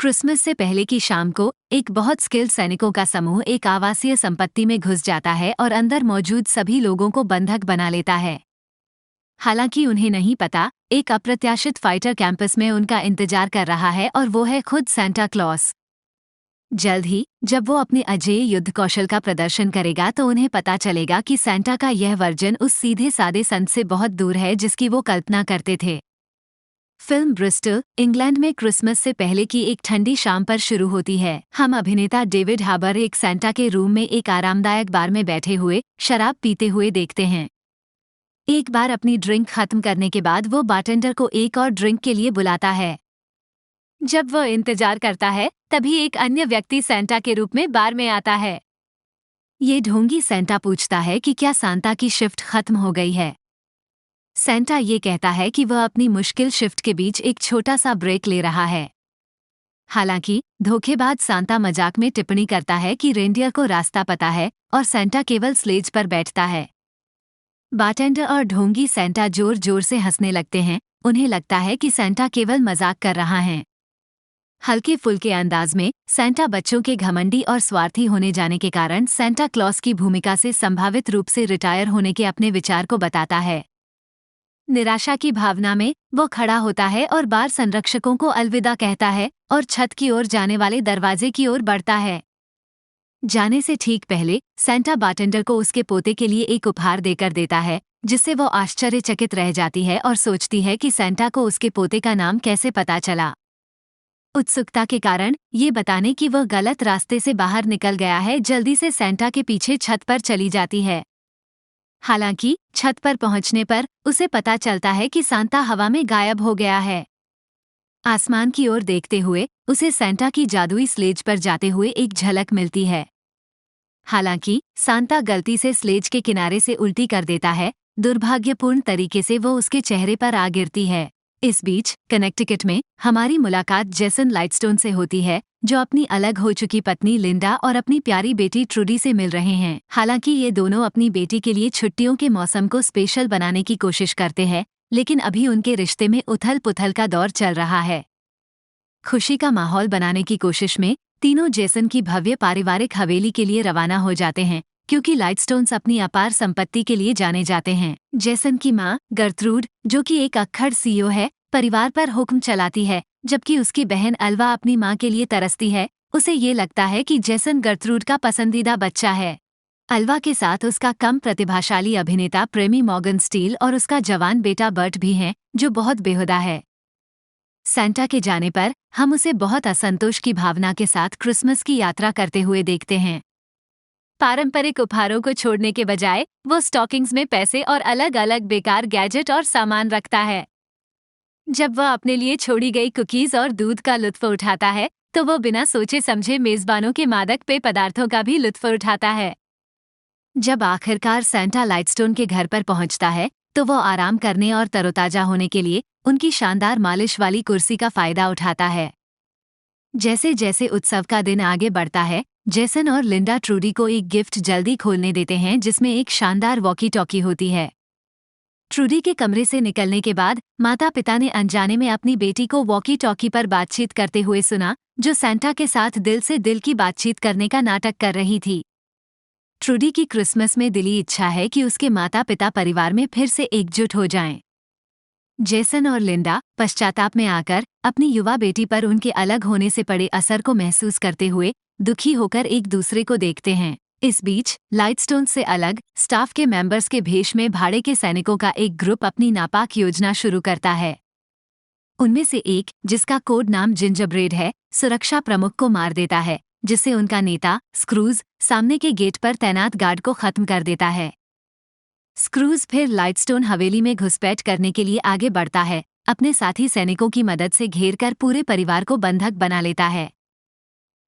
Christmas से पहले की शाम को एक बहुत स्किल्ड सैनिकों का समूह एक आवासीय संपत्ति में घुस जाता है और अंदर मौजूद सभी लोगों को बंधक बना लेता है। हालांकि उन्हें नहीं पता, एक अप्रत्याशित फाइटर कैंपस में उनका इंतजार कर रहा है और वो है खुद सेंटा क्लॉस। जल्द ही जब वो अपने अजेय युद्ध कौशल का प्रदर्शन करेगा तो उन्हें पता चलेगा कि सेंटा का यह वर्जन उस सीधे सादे संत से बहुत दूर है जिसकी वो कल्पना करते थे। फिल्म ब्रिस्टल, इंग्लैंड में क्रिसमस से पहले की एक ठंडी शाम पर शुरू होती है। हम अभिनेता डेविड हार्बर एक सेंटा के रूम में एक आरामदायक बार में बैठे हुए शराब पीते हुए देखते हैं। एक बार अपनी ड्रिंक खत्म करने के बाद वो बारटेंडर को एक और ड्रिंक के लिए बुलाता है। जब वह इंतजार करता है तभी एक अन्य व्यक्ति सेंटा के रूप में बार में आता है। ये ढोंगी सेंटा पूछता है कि क्या सांता की शिफ्ट खत्म हो गई है। सेंटा ये कहता है कि वह अपनी मुश्किल शिफ्ट के बीच एक छोटा सा ब्रेक ले रहा है। हालांकि धोखेबाज सांता मजाक में टिप्पणी करता है कि रेंडियर को रास्ता पता है और सेंटा केवल स्लेज पर बैठता है। बारटेंडर और ढोंगी सेंटा जोर जोर से हंसने लगते हैं। उन्हें लगता है कि सेंटा केवल मजाक कर रहा है। हल्के फुल्के अंदाज में सेंटा बच्चों के घमंडी और स्वार्थी होने जाने के कारण सेंटा क्लॉस की भूमिका से संभावित रूप से रिटायर होने के अपने विचार को बताता है। निराशा की भावना में वो खड़ा होता है और बार संरक्षकों को अलविदा कहता है और छत की ओर जाने वाले दरवाजे की ओर बढ़ता है। जाने से ठीक पहले सेंटा बारटेंडर को उसके पोते के लिए एक उपहार देकर देता है, जिससे वो आश्चर्यचकित रह जाती है और सोचती है कि सेंटा को उसके पोते का नाम कैसे पता चला। उत्सुकता के कारण ये बताने कि वह गलत रास्ते से बाहर निकल गया है, जल्दी से सेंटा के पीछे छत पर चली जाती है। हालांकि छत पर पहुंचने पर उसे पता चलता है कि सांता हवा में गायब हो गया है। आसमान की ओर देखते हुए उसे सेंटा की जादुई स्लेज पर जाते हुए एक झलक मिलती है। हालांकि सांता गलती से स्लेज के किनारे से उल्टी कर देता है। दुर्भाग्यपूर्ण तरीके से वो उसके चेहरे पर आ गिरती है। इस बीच कनेक्टिकट में हमारी मुलाकात जेसन लाइटस्टोन से होती है, जो अपनी अलग हो चुकी पत्नी लिंडा और अपनी प्यारी बेटी ट्रूडी से मिल रहे हैं। हालांकि ये दोनों अपनी बेटी के लिए छुट्टियों के मौसम को स्पेशल बनाने की कोशिश करते हैं, लेकिन अभी उनके रिश्ते में उथल पुथल का दौर चल रहा है। खुशी का माहौल बनाने की कोशिश में तीनों जेसन की भव्य पारिवारिक हवेली के लिए रवाना हो जाते हैं, क्योंकि लाइटस्टोन्स अपनी अपार संपत्ति के लिए जाने जाते हैं। जेसन की माँ गर्ट्रूड, जो कि एक अक्खड़ सीईओ है, परिवार पर हुक्म चलाती है, जबकि उसकी बहन अल्वा अपनी माँ के लिए तरसती है। उसे ये लगता है कि जेसन गर्ट्रूड का पसंदीदा बच्चा है। अल्वा के साथ उसका कम प्रतिभाशाली अभिनेता प्रेमी मॉर्गन स्टील और उसका जवान बेटा बर्ट भी हैं, जो बहुत बेहुदा है। सेंटा के जाने पर हम उसे बहुत असंतोष की भावना के साथ क्रिसमस की यात्रा करते हुए देखते हैं। पारंपरिक उपहारों को छोड़ने के बजाय वो स्टॉकिंग्स में पैसे और अलग अलग बेकार गैजेट और सामान रखता है। जब वह अपने लिए छोड़ी गई कुकीज और दूध का लुत्फ उठाता है तो वो बिना सोचे समझे मेजबानों के मादक पेय पदार्थों का भी लुत्फ उठाता है। जब आखिरकार सेंटा लाइटस्टोन के घर पर पहुंचता है तो वो आराम करने और तरोताजा होने के लिए उनकी शानदार मालिश वाली कुर्सी का फायदा उठाता है। जैसे जैसे उत्सव का दिन आगे बढ़ता है, जेसन और लिंडा ट्रूडी को एक गिफ्ट जल्दी खोलने देते हैं, जिसमें एक शानदार वॉकी टॉकी होती है। ट्रूडी के कमरे से निकलने के बाद माता पिता ने अनजाने में अपनी बेटी को वॉकी टॉकी पर बातचीत करते हुए सुना, जो सेंटा के साथ दिल से दिल की बातचीत करने का नाटक कर रही थी। ट्रूडी की क्रिसमस में दिली इच्छा है कि उसके माता पिता परिवार में फिर से एकजुट हो जाएं। जेसन और लिंडा पश्चाताप में आकर अपनी युवा बेटी पर उनके अलग होने से पड़े असर को महसूस करते हुए दुखी होकर एक दूसरे को देखते हैं। इस बीच लाइटस्टोन से अलग स्टाफ के मेंबर्स के भेष में भाड़े के सैनिकों का एक ग्रुप अपनी नापाक योजना शुरू करता है। उनमें से एक, जिसका कोड नाम जिंजरब्रेड है, सुरक्षा प्रमुख को मार देता है, जिससे उनका नेता स्क्रूज सामने के गेट पर तैनात गार्ड को खत्म कर देता है। स्क्रूज फिर लाइटस्टोन हवेली में घुसपैठ करने के लिए आगे बढ़ता है। अपने साथी सैनिकों की मदद से घेरकर पूरे परिवार को बंधक बना लेता है।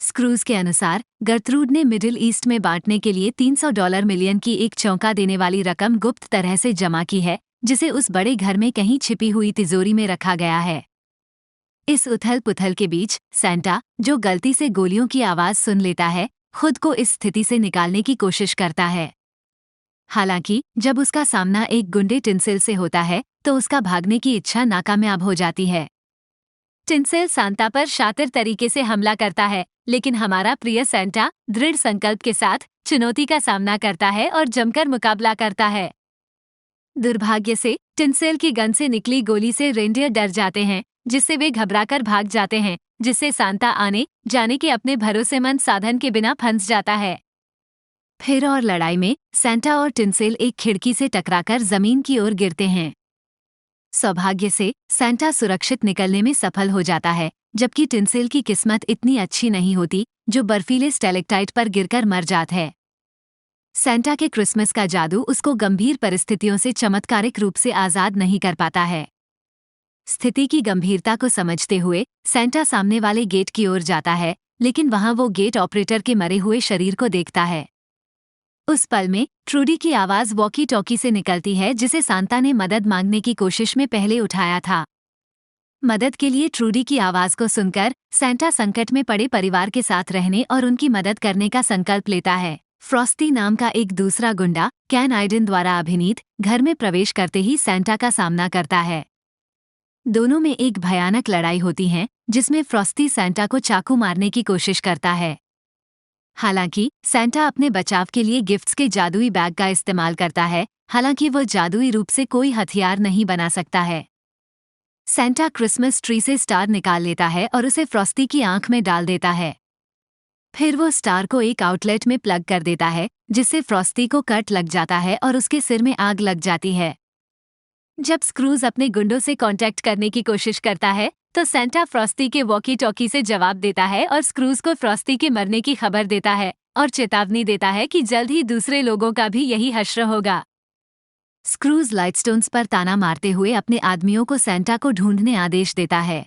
स्क्रूज के अनुसार गर्ट्रूड ने मिडिल ईस्ट में बांटने के लिए $300 मिलियन की एक चौंका देने वाली रकम गुप्त तरह से जमा की है, जिसे उस बड़े घर में कहीं छिपी हुई तिजोरी में रखा गया है। इस उथल पुथल के बीच सेंटा, जो गलती से गोलियों की आवाज सुन लेता है, खुद को इस स्थिति से निकालने की कोशिश करता है। हालांकि जब उसका सामना एक गुंडे टिंसिल से होता है तो उसका भागने की इच्छा नाकामयाब हो जाती है। टिंसेल सांता पर शातिर तरीके से हमला करता है, लेकिन हमारा प्रिय सेंटा दृढ़ संकल्प के साथ चुनौती का सामना करता है और जमकर मुकाबला करता है। दुर्भाग्य से टिंसेल की गन से निकली गोली से रेंडियर डर जाते हैं, जिससे वे घबराकर भाग जाते हैं, जिससे सांता आने जाने के अपने भरोसेमंद साधन के बिना फंस जाता है। फिर और लड़ाई में सेंटा और टिंसेल एक खिड़की से टकराकर जमीन की ओर गिरते हैं। सौभाग्य से सेंटा सुरक्षित निकलने में सफल हो जाता है, जबकि टिंसेल की किस्मत इतनी अच्छी नहीं होती, जो बर्फीले स्टेलेक्टाइट पर गिरकर मर जाता है। सेंटा के क्रिसमस का जादू उसको गंभीर परिस्थितियों से चमत्कारिक रूप से आजाद नहीं कर पाता है। स्थिति की गंभीरता को समझते हुए सेंटा सामने वाले गेट की ओर जाता है, लेकिन वहां वो गेट ऑपरेटर के मरे हुए शरीर को देखता है। उस पल में ट्रूडी की आवाज वॉकी टॉकी से निकलती है, जिसे सांता ने मदद मांगने की कोशिश में पहले उठाया था। मदद के लिए ट्रूडी की आवाज को सुनकर सेंटा संकट में पड़े परिवार के साथ रहने और उनकी मदद करने का संकल्प लेता है। फ्रॉस्टी नाम का एक दूसरा गुंडा कैन आइडन द्वारा अभिनीत घर में प्रवेश करते ही सेंटा का सामना करता है। दोनों में एक भयानक लड़ाई होती है, जिसमें फ्रॉस्टी सेंटा को चाकू मारने की कोशिश करता है। हालांकि सेंटा अपने बचाव के लिए गिफ्ट्स के जादुई बैग का इस्तेमाल करता है, हालांकि वो जादुई रूप से कोई हथियार नहीं बना सकता है। सेंटा क्रिसमस ट्री से स्टार निकाल लेता है और उसे फ्रॉस्टी की आंख में डाल देता है। फिर वो स्टार को एक आउटलेट में प्लग कर देता है, जिससे फ्रॉस्टी को कट लग जाता है और उसके सिर में आग लग जाती है। जब स्क्रूज अपने गुंडों से कांटेक्ट करने की कोशिश करता है, तो सेंटा फ्रॉस्टी के वॉकी टॉकी से जवाब देता है और स्क्रूज को फ्रॉस्टी के मरने की खबर देता है और चेतावनी देता है कि जल्द ही दूसरे लोगों का भी यही हश्र होगा। स्क्रूज लाइटस्टोन्स पर ताना मारते हुए अपने आदमियों को सेंटा को ढूंढने आदेश देता है।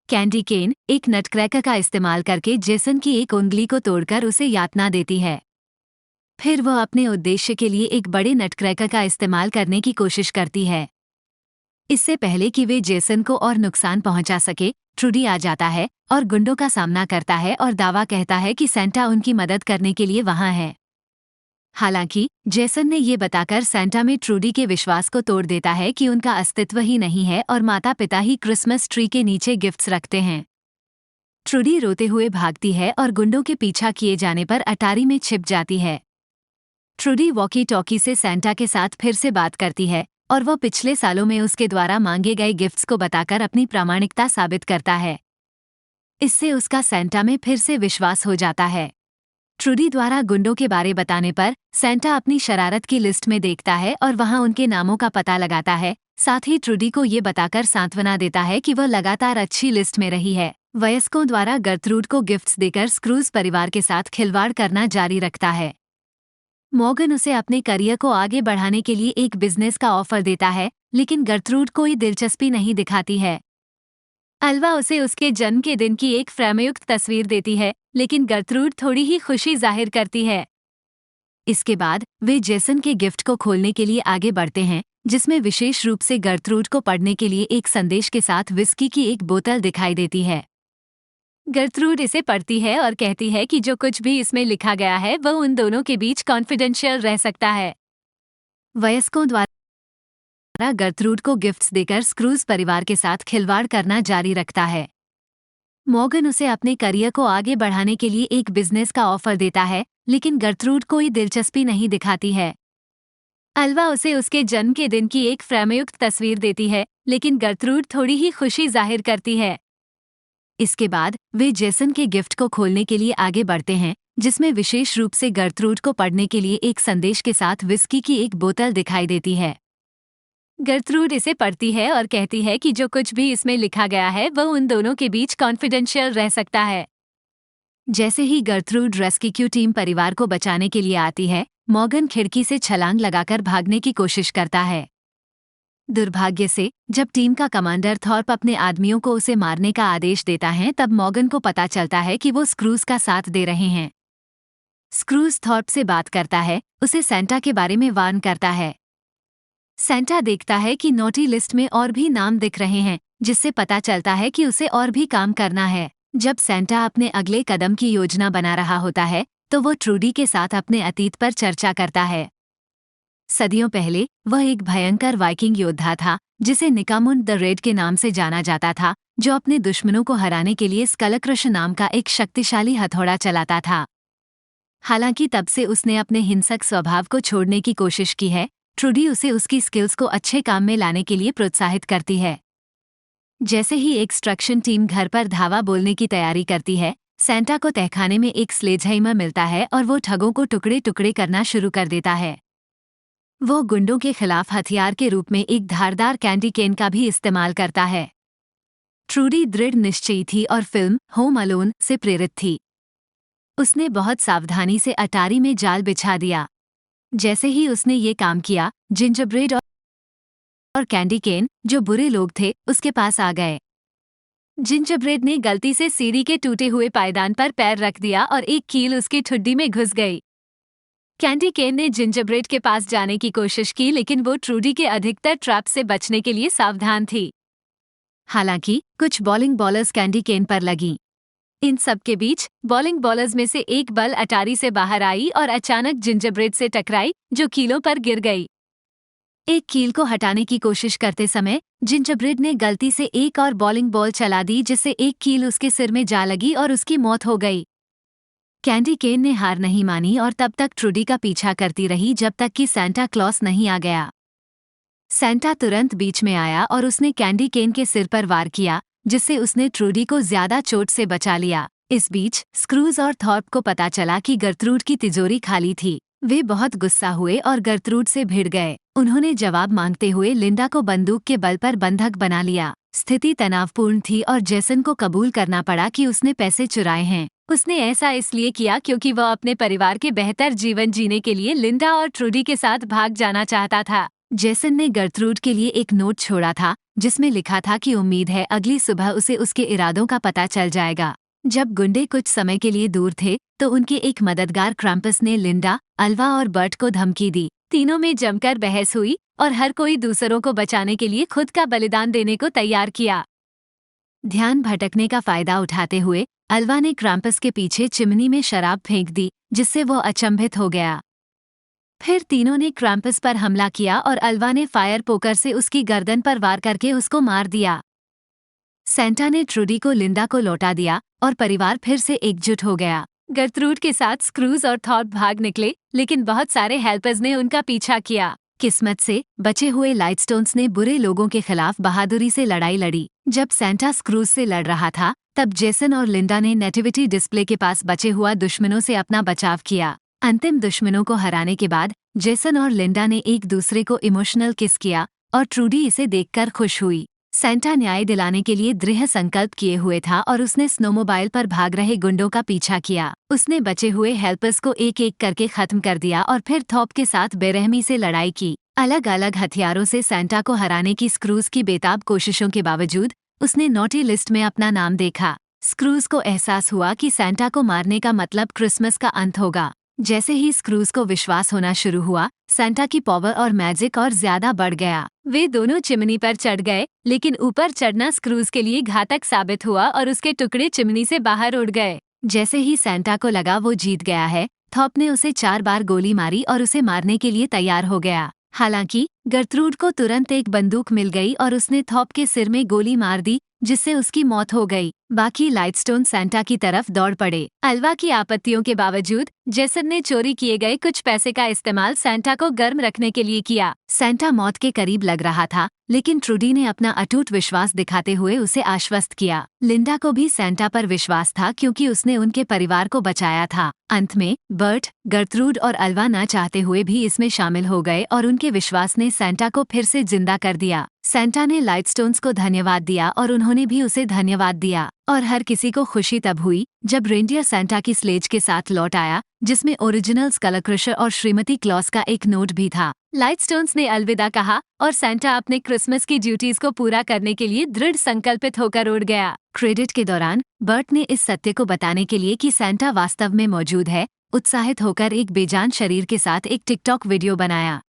कैंडी केन एक नटक्रैकर का इस्तेमाल करके जेसन की एक उंगली को तोड़कर उसे यातना देती है। फिर वह अपने उद्देश्य के लिए एक बड़े नटक्रैकर का इस्तेमाल करने की कोशिश करती है। इससे पहले कि वे जेसन को और नुकसान पहुंचा सके, ट्रूडी आ जाता है और गुंडों का सामना करता है और दावा कहता है कि सेंटा उनकी मदद करने के लिए वहां है। हालांकि जेसन ने ये बताकर सेंटा में ट्रूडी के विश्वास को तोड़ देता है कि उनका अस्तित्व ही नहीं है और माता पिता ही क्रिसमस ट्री के नीचे गिफ्ट्स रखते हैं। ट्रूडी रोते हुए भागती है और गुंडों के पीछा किए जाने पर अटारी में छिप जाती है। ट्रूडी वॉकी टॉकी से सेंटा के साथ फिर से बात करती है और वो पिछले सालों में उसके द्वारा मांगे गए गिफ्ट्स को बताकर अपनी प्रामाणिकता साबित करता है। इससे उसका सेंटा में फिर से विश्वास हो जाता है। ट्रूडी द्वारा गुंडों के बारे बताने पर सेंटा अपनी शरारत की लिस्ट में देखता है और वहां उनके नामों का पता लगाता है। साथ ही ट्रूडी को ये बताकर सांत्वना देता है कि वह लगातार अच्छी लिस्ट में रही है। वयस्कों द्वारा गर्ट्रूड को गिफ्ट्स देकर स्क्रूज परिवार के साथ खिलवाड़ करना जारी रखता है। मॉर्गन उसे अपने करियर को आगे बढ़ाने के लिए एक बिजनेस का ऑफर देता है, लेकिन गर्ट्रूड कोई दिलचस्पी नहीं दिखाती है। अल्वा उसे उसके जन्म के दिन की एक फ्रेमयुक्त तस्वीर देती है, लेकिन गर्ट्रूड थोड़ी ही खुशी जाहिर करती है। इसके बाद वे जेसन के गिफ्ट को खोलने के लिए आगे बढ़ते हैं, जिसमें विशेष रूप से गर्ट्रूड को पढ़ने के लिए एक संदेश के साथ विस्की की एक बोतल दिखाई देती है। गर्ट्रूड इसे पढ़ती है और कहती है कि जो कुछ भी इसमें लिखा गया है वह उन दोनों के बीच कॉन्फिडेंशियल रह सकता है। वयस्कों द्वारा गर्ट्रूड को गिफ्ट्स देकर स्क्रूज परिवार के साथ खिलवाड़ करना जारी रखता है। मॉर्गन उसे अपने करियर को आगे बढ़ाने के लिए एक बिजनेस का ऑफर देता है, लेकिन गर्ट्रूड कोई दिलचस्पी नहीं दिखाती है। अल्वा उसे उसके जन्म के दिन की एक फ्रेमयुक्त तस्वीर देती है, लेकिन गर्ट्रूड थोड़ी ही खुशी जाहिर करती है। इसके बाद वे जेसन के गिफ्ट को खोलने के लिए आगे बढ़ते हैं, जिसमें विशेष रूप से गर्ट्रूड को पढ़ने के लिए एक संदेश के साथ विस्की की एक बोतल दिखाई देती है। गर्ट्रूड इसे पढ़ती है और कहती है कि जो कुछ भी इसमें लिखा गया है वह उन दोनों के बीच कॉन्फिडेंशियल रह सकता है। जैसे ही गर्ट्रूड रेस्क्यू टीम परिवार को बचाने के लिए आती है, मॉर्गन खिड़की से छलांग लगाकर भागने की कोशिश करता है। दुर्भाग्य से जब टीम का कमांडर थॉर्प अपने आदमियों को उसे मारने का आदेश देता है, तब मॉर्गन को पता चलता है कि वो स्क्रूज का साथ दे रहे हैं। स्क्रूज थॉर्प से बात करता है, उसे सेंटा के बारे में वार्न करता है। सेंटा देखता है कि नोटी लिस्ट में और भी नाम दिख रहे हैं, जिससे पता चलता है कि उसे और भी काम करना है। जब सेंटा अपने अगले कदम की योजना बना रहा होता है, तो वो ट्रूडी के साथ अपने अतीत पर चर्चा करता है। सदियों पहले वह एक भयंकर वाइकिंग योद्धा था, जिसे निकामुंड द रेड के नाम से जाना जाता था, जो अपने दुश्मनों को हराने के लिए स्कलक्रश नाम का एक शक्तिशाली हथौड़ा चलाता था। हालांकि तब से उसने अपने हिंसक स्वभाव को छोड़ने की कोशिश की है। ट्रूडी उसे उसकी स्किल्स को अच्छे काम में लाने के लिए प्रोत्साहित करती है। जैसे ही एक्सट्रैक्शन टीम घर पर धावा बोलने की तैयारी करती है, सैंटा को तहखाने में एक स्लेजहैमर मिलता है और वो ठगों को टुकड़े टुकड़े करना शुरू कर देता है। वो गुंडों के खिलाफ हथियार के रूप में एक धारदार कैंडी केन का भी इस्तेमाल करता है। ट्रूडी दृढ़ निश्चयी थी और फिल्म होम अलोन से प्रेरित थी। उसने बहुत सावधानी से अटारी में जाल बिछा दिया। जैसे ही उसने ये काम किया, जिंजरब्रेड और कैंडी केन, जो बुरे लोग थे, उसके पास आ गए। जिंजरब्रेड ने गलती से सीढ़ी के टूटे हुए पायदान पर पैर रख दिया और एक कील उसकी ठुड्डी में घुस गई। कैंडी केन ने जिंजरब्रेड के पास जाने की कोशिश की, लेकिन वो ट्रूडी के अधिकतर ट्रैप से बचने के लिए सावधान थी। हालांकि कुछ बॉलिंग बॉलर्स कैंडी केन पर लगीं। इन सब के बीच बॉलिंग बॉलर्स में से एक बल अटारी से बाहर आई और अचानक जिंजरब्रेड से टकराई, जो कीलों पर गिर गई। एक कील को हटाने की कोशिश करते समय जिंजरब्रेड ने गलती से एक और बॉलिंग बॉल चला दी, जिससे एक कील उसके सिर में जा लगी और उसकी मौत हो गई। कैंडी केन ने हार नहीं मानी और तब तक ट्रूडी का पीछा करती रही जब तक कि सैंटा क्लॉस नहीं आ गया। सैंटा तुरंत बीच में आया और उसने कैंडी केन के सिर पर वार किया, जिससे उसने ट्रूडी को ज्यादा चोट से बचा लिया। इस बीच स्क्रूज और थॉर्प को पता चला कि गर्ट्रूड की तिजोरी खाली थी। वे बहुत गुस्सा हुए और गर्ट्रूड से भिड़ गए। उन्होंने जवाब मांगते हुए लिंडा को बंदूक के बल पर बंधक बना लिया। स्थिति तनावपूर्ण थी और जेसन को कबूल करना पड़ा कि उसने पैसे चुराए हैं। उसने ऐसा इसलिए किया क्योंकि वह अपने परिवार के बेहतर जीवन जीने के लिए लिंडा और ट्रूडी के साथ भाग जाना चाहता था। जेसन ने गर्ट्रूड के लिए एक नोट छोड़ा था, जिसमें लिखा था कि उम्मीद है अगली सुबह उसे उसके इरादों का पता चल जाएगा। जब गुंडे कुछ समय के लिए दूर थे तो उनके एक मददगार क्रैम्पस ने लिंडा, अल्वा और बर्ट को धमकी दी। तीनों में जमकर बहस हुई और हर कोई दूसरों को बचाने के लिए खुद का बलिदान देने को तैयार किया। ध्यान भटकने का फायदा उठाते हुए अल्वा ने क्रैम्पस के पीछे चिमनी में शराब फेंक दी, जिससे वो अचंभित हो गया। फिर तीनों ने क्रैम्पस पर हमला किया और अल्वा ने फायर पोकर से उसकी गर्दन पर वार करके उसको मार दिया। सैंटा ने ट्रूडी को लिंडा को लौटा दिया और परिवार फिर से एकजुट हो गया। गर्ट्रूड के साथ स्क्रूज और थॉर्प भाग निकले, लेकिन बहुत सारे हेल्पर्स ने उनका पीछा किया। किस्मत से बचे हुए लाइटस्टोन्स ने बुरे लोगों के खिलाफ बहादुरी से लड़ाई लड़ी। जब सैंटा स्क्रूज से लड़ रहा था, तब जेसन और लिंडा ने नेटिविटी डिस्प्ले के पास बचे हुआ दुश्मनों से अपना बचाव किया। अंतिम दुश्मनों को हराने के बाद जेसन और लिंडा ने एक दूसरे को इमोशनल किस किया और ट्रूडी इसे देखकर खुश हुई। सैंटा न्याय दिलाने के लिए दृढ़ संकल्प किए हुए था और उसने स्नोमोबाइल पर भाग रहे गुंडों का पीछा किया। उसने बचे हुए हेल्पर्स को एक एक करके खत्म कर दिया और फिर थॉप के साथ बेरहमी से लड़ाई की। अलग अलग हथियारों से सैंटा को हराने की स्क्रूज की बेताब कोशिशों के बावजूद उसने नॉटी लिस्ट में अपना नाम देखा। स्क्रूज को एहसास हुआ कि सैंटा को मारने का मतलब क्रिसमस का अंत होगा। जैसे ही स्क्रूज को विश्वास होना शुरू हुआ, सैंटा की पावर और मैजिक और ज्यादा बढ़ गया। वे दोनों चिमनी पर चढ़ गए, लेकिन ऊपर चढ़ना स्क्रूज के लिए घातक साबित हुआ और उसके टुकड़े चिमनी से बाहर उड़ गए। जैसे ही सैंटा को लगा वो जीत गया है, थॉप ने उसे 4 बार गोली मारी और उसे मारने के लिए तैयार हो गया। हालांकि गर्ट्रूड को तुरंत एक बंदूक मिल गई और उसने थॉप के सिर में गोली मार दी, जिससे उसकी मौत हो गई। बाकी लाइटस्टोन सैंटा की तरफ दौड़ पड़े। अल्वा की आपत्तियों के बावजूद जेसन ने चोरी किए गए कुछ पैसे का इस्तेमाल सैंटा को गर्म रखने के लिए किया। सैंटा मौत के करीब लग रहा था, लेकिन ट्रूडी ने अपना अटूट विश्वास दिखाते हुए उसे आश्वस्त किया। लिंडा को भी सैंटा पर विश्वास था क्योंकि उसने उनके परिवार को बचाया था। अंत में बर्ट, गर्ट्रूड और अल्वा न चाहते हुए भी इसमें शामिल हो गए और उनके विश्वास ने सैंटा को फिर से जिंदा कर दिया। सैंटा ने लाइटस्टोन्स को धन्यवाद दिया और उन्होंने भी उसे धन्यवाद दिया। और हर किसी को खुशी तब हुई जब रेंडियर सैंटा की स्लेज के साथ लौट आया, जिसमें ओरिजिनल स्कलक्रशर और श्रीमती क्लॉस का एक नोट भी था। लाइटस्टोन्स ने अलविदा कहा और सैंटा अपने क्रिसमस की ड्यूटीज को पूरा करने के लिए दृढ़ संकल्पित होकर उड़ गया। क्रेडिट के दौरान बर्ट ने इस सत्य को बताने के लिए कि सैंटा वास्तव में मौजूद है, उत्साहित होकर एक बेजान शरीर के साथ एक टिकटॉक वीडियो बनाया।